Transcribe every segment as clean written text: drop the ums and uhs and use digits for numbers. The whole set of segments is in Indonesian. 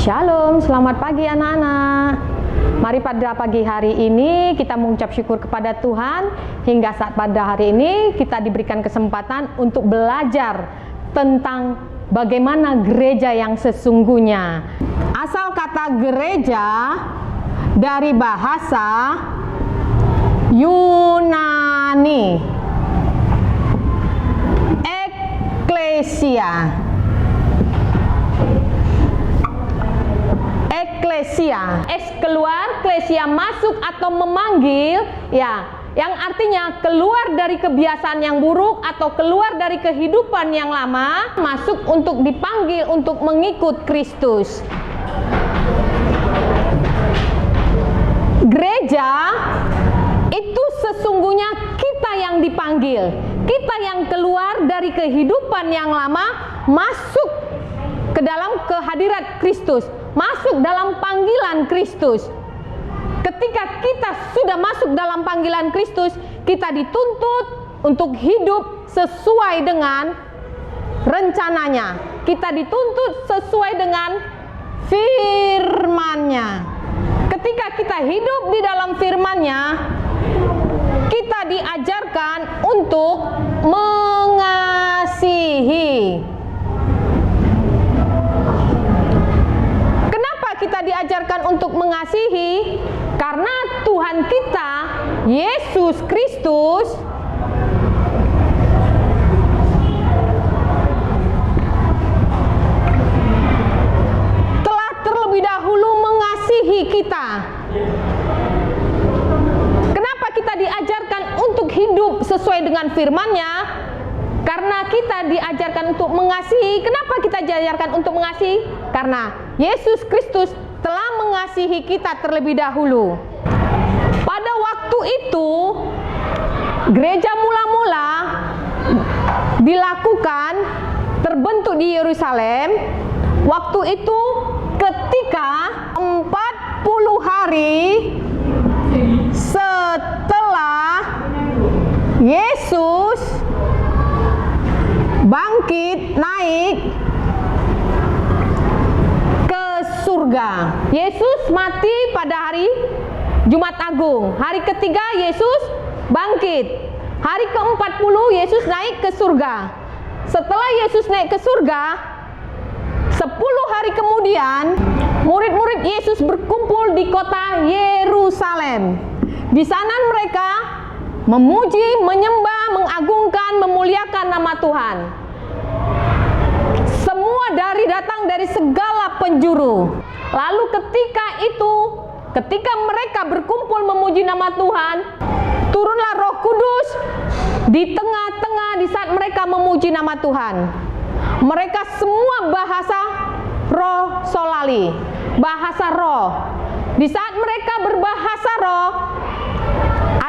Shalom, selamat pagi anak-anak. Mari pada pagi hari ini kita mengucap syukur kepada Tuhan hingga saat pada hari ini kita diberikan kesempatan untuk belajar tentang bagaimana gereja yang sesungguhnya. Asal kata gereja dari bahasa Yunani, eklesia. Eklesia, keluar, klesia masuk atau memanggil, ya, yang artinya keluar dari kebiasaan yang buruk atau keluar dari kehidupan yang lama, masuk untuk dipanggil untuk mengikut Kristus. Gereja itu sesungguhnya kita yang dipanggil, kita yang keluar dari kehidupan yang lama, masuk ke dalam kehadirat Kristus, masuk dalam panggilan Kristus. Ketika kita sudah masuk dalam panggilan Kristus, kita dituntut untuk hidup sesuai dengan rencananya. Kita dituntut sesuai dengan firman-Nya. Ketika kita hidup di dalam firman-Nya, kita diajarkan untuk mengasihi. Kita diajarkan untuk mengasihi karena Tuhan kita Yesus Kristus telah terlebih dahulu mengasihi kita. Kenapa kita diajarkan untuk hidup sesuai dengan firman-Nya? Karena kita diajarkan untuk mengasihi. Kenapa kita diajarkan untuk mengasihi? Karena Yesus Kristus telah mengasihi kita terlebih dahulu. Pada waktu itu, gereja mula-mula dilakukan, terbentuk di Yerusalem. Waktu itu ketika 40 hari setelah Yesus bangkit naik ke surga. Yesus mati pada hari Jumat Agung. Hari ketiga Yesus bangkit. Hari ke-40 Yesus naik ke surga. Setelah Yesus naik ke surga, 10 hari kemudian murid-murid Yesus berkumpul di kota Yerusalem. Di sana mereka memuji, menyembah, mengagungkan, memuliakan nama Tuhan. Semua datang dari segala penjuru. Lalu ketika mereka berkumpul memuji nama Tuhan, turunlah Roh Kudus di tengah-tengah di saat mereka memuji nama Tuhan. Mereka semua bahasa roh solali, bahasa roh. Di saat mereka berbahasa roh,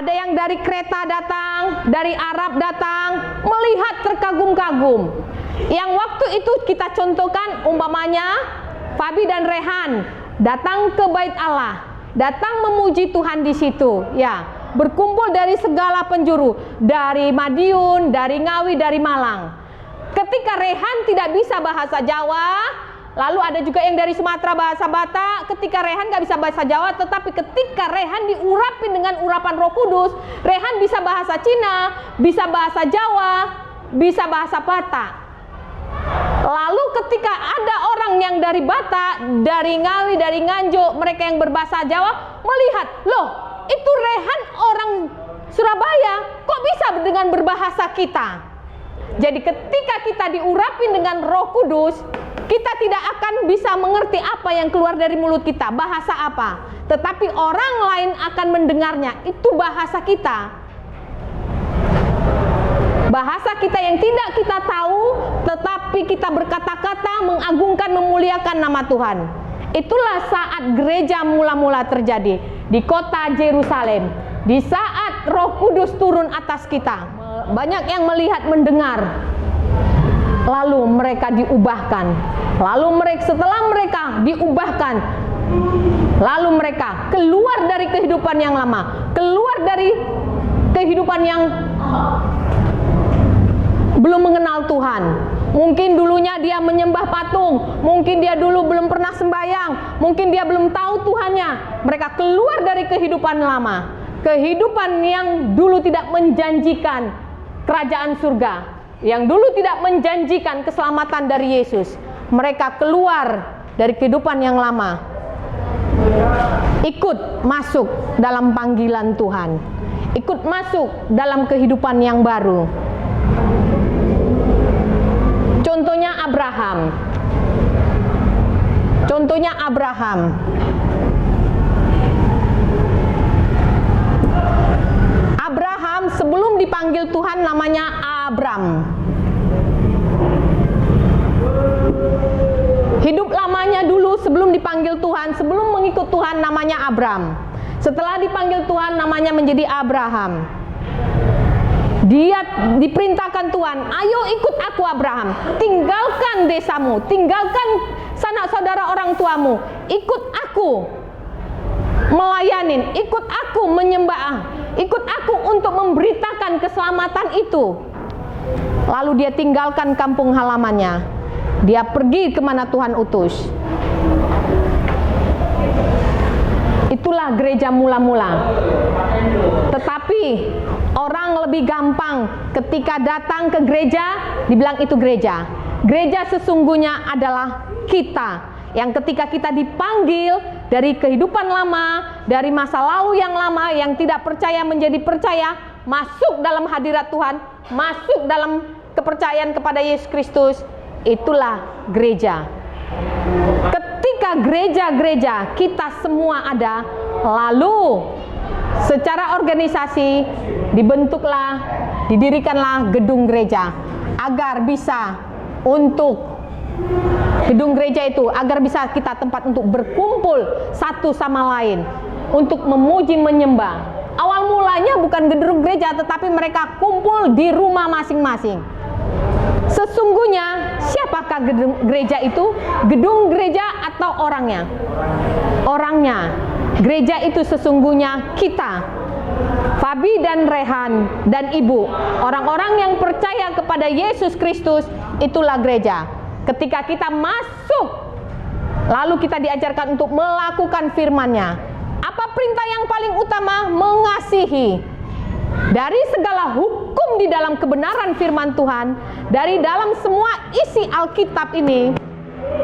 ada yang dari Kreta datang, dari Arab datang, melihat terkagum-kagum. Yang waktu itu kita contohkan umpamanya Fabi dan Rehan datang ke Bait Allah, datang memuji Tuhan di situ, ya, berkumpul dari segala penjuru, dari Madiun, dari Ngawi, dari Malang. Ketika Rehan tidak bisa bahasa Jawa, lalu ada juga yang dari Sumatera bahasa Batak. Ketika Rehan nggak bisa bahasa Jawa, tetapi ketika Rehan diurapi dengan urapan Roh Kudus, Rehan bisa bahasa Cina, bisa bahasa Jawa, bisa bahasa Batak. Lalu ketika ada orang yang dari Batak, dari Ngawi, dari Nganjuk, mereka yang berbahasa Jawa melihat, loh, itu Rehan orang Surabaya, kok bisa dengan berbahasa kita? Jadi ketika kita diurapi dengan Roh Kudus, kita tidak akan bisa mengerti apa yang keluar dari mulut kita, bahasa apa. Tetapi orang lain akan mendengarnya, itu bahasa kita. Bahasa kita yang tidak kita tahu, tetapi kita berkata-kata mengagungkan, memuliakan nama Tuhan. Itulah saat gereja mula-mula terjadi di kota Yerusalem. Di saat Roh Kudus turun atas kita, banyak yang melihat, mendengar. Lalu mereka diubahkan. Setelah mereka diubahkan, lalu mereka keluar dari kehidupan yang lama, keluar dari kehidupan yang belum mengenal Tuhan, Mungkin dulunya dia menyembah patung, mungkin dia dulu belum pernah sembahyang, mungkin dia belum tahu Tuhannya. Mereka keluar dari kehidupan lama, kehidupan yang dulu tidak menjanjikan kerajaan surga, yang dulu tidak menjanjikan keselamatan dari Yesus. Mereka keluar dari kehidupan yang lama, ikut masuk dalam panggilan Tuhan, ikut masuk dalam kehidupan yang baru. Contohnya Abraham. Contohnya Abraham. Abraham sebelum dipanggil Tuhan namanya Abram. Hidup lamanya dulu sebelum dipanggil Tuhan, sebelum mengikut Tuhan namanya Abram. Setelah dipanggil Tuhan namanya menjadi Abraham. Dia diperintahkan Tuhan, ayo ikut aku Abraham, tinggalkan desamu, tinggalkan sanak saudara orang tuamu, ikut aku melayanin, ikut aku menyembah, ikut aku untuk memberitakan keselamatan itu. Lalu dia tinggalkan kampung halamannya, dia pergi kemana Tuhan utus. Itulah gereja mula-mula. Tetapi orang lebih gampang ketika datang ke gereja, dibilang itu gereja. Gereja sesungguhnya adalah kita, yang ketika kita dipanggil dari kehidupan lama, dari masa lalu yang lama, yang tidak percaya menjadi percaya, masuk dalam hadirat Tuhan, masuk dalam kepercayaan kepada Yesus Kristus. Itulah gereja. Ketika gereja-gereja kita semua ada, lalu secara organisasi dibentuklah, didirikanlah gedung gereja agar bisa untuk gedung gereja itu, agar bisa kita tempat untuk berkumpul satu sama lain untuk memuji menyembah. Awal mulanya bukan gedung gereja, tetapi mereka kumpul di rumah masing-masing. Sesungguhnya siapakah gedung gereja itu? Gedung gereja atau orangnya? Orangnya. Gereja itu sesungguhnya kita, Fabi dan Rehan dan Ibu, orang-orang yang percaya kepada Yesus Kristus. Itulah gereja. Ketika kita masuk, lalu kita diajarkan untuk melakukan firman-Nya. Apa perintah yang paling utama? Mengasihi. Dari segala hukum di dalam kebenaran firman Tuhan, dari dalam semua isi Alkitab ini,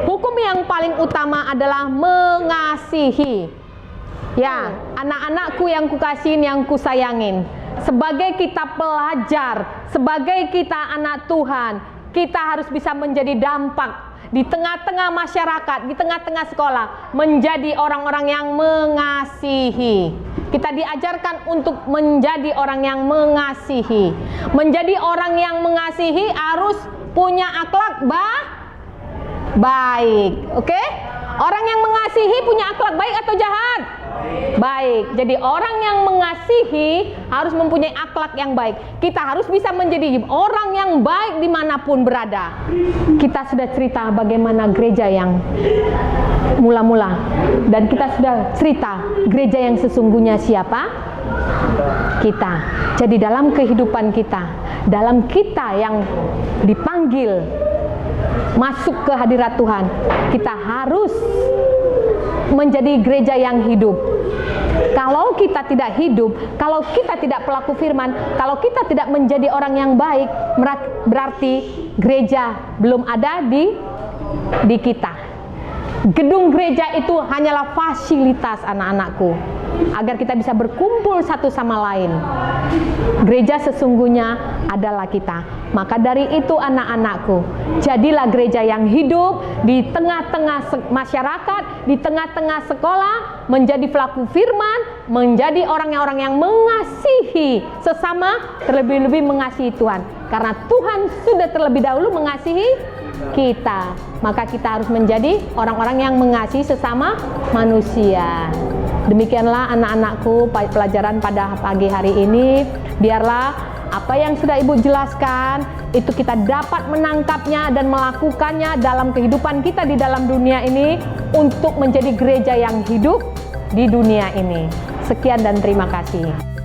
hukum yang paling utama adalah mengasihi. Ya, anak-anakku yang kukasihin, yang kusayangin. Sebagai kita pelajar, sebagai kita anak Tuhan, kita harus bisa menjadi dampak di tengah-tengah masyarakat, di tengah-tengah sekolah, menjadi orang-orang yang mengasihi. Kita diajarkan untuk menjadi orang yang mengasihi. Menjadi orang yang mengasihi harus punya akhlak baik. Oke? Orang yang mengasihi punya akhlak baik atau jahat? Baik. Jadi orang yang mengasihi harus mempunyai akhlak yang baik. Kita harus bisa menjadi orang yang baik dimanapun berada. Kita sudah cerita bagaimana gereja yang mula-mula, dan kita sudah cerita gereja yang sesungguhnya siapa? Kita. Jadi dalam kehidupan kita, dalam kita yang dipanggil masuk ke hadirat Tuhan, kita harus menjadi gereja yang hidup. Kalau kita tidak hidup, kalau kita tidak pelaku firman, kalau kita tidak menjadi orang yang baik, berarti gereja belum ada di kita. Gedung gereja itu hanyalah fasilitas anak-anakku, agar kita bisa berkumpul satu sama lain. Gereja sesungguhnya adalah kita. Maka dari itu anak-anakku, jadilah gereja yang hidup di tengah-tengah masyarakat, di tengah-tengah sekolah, menjadi pelaku firman, menjadi orang yang mengasihi sesama, terlebih-lebih mengasihi Tuhan. Karena Tuhan sudah terlebih dahulu mengasihi kita, maka kita harus menjadi orang-orang yang mengasihi sesama manusia. Demikianlah anak-anakku pelajaran pada pagi hari ini. Biarlah apa yang sudah Ibu jelaskan itu kita dapat menangkapnya dan melakukannya dalam kehidupan kita di dalam dunia ini untuk menjadi gereja yang hidup di dunia ini. Sekian dan terima kasih.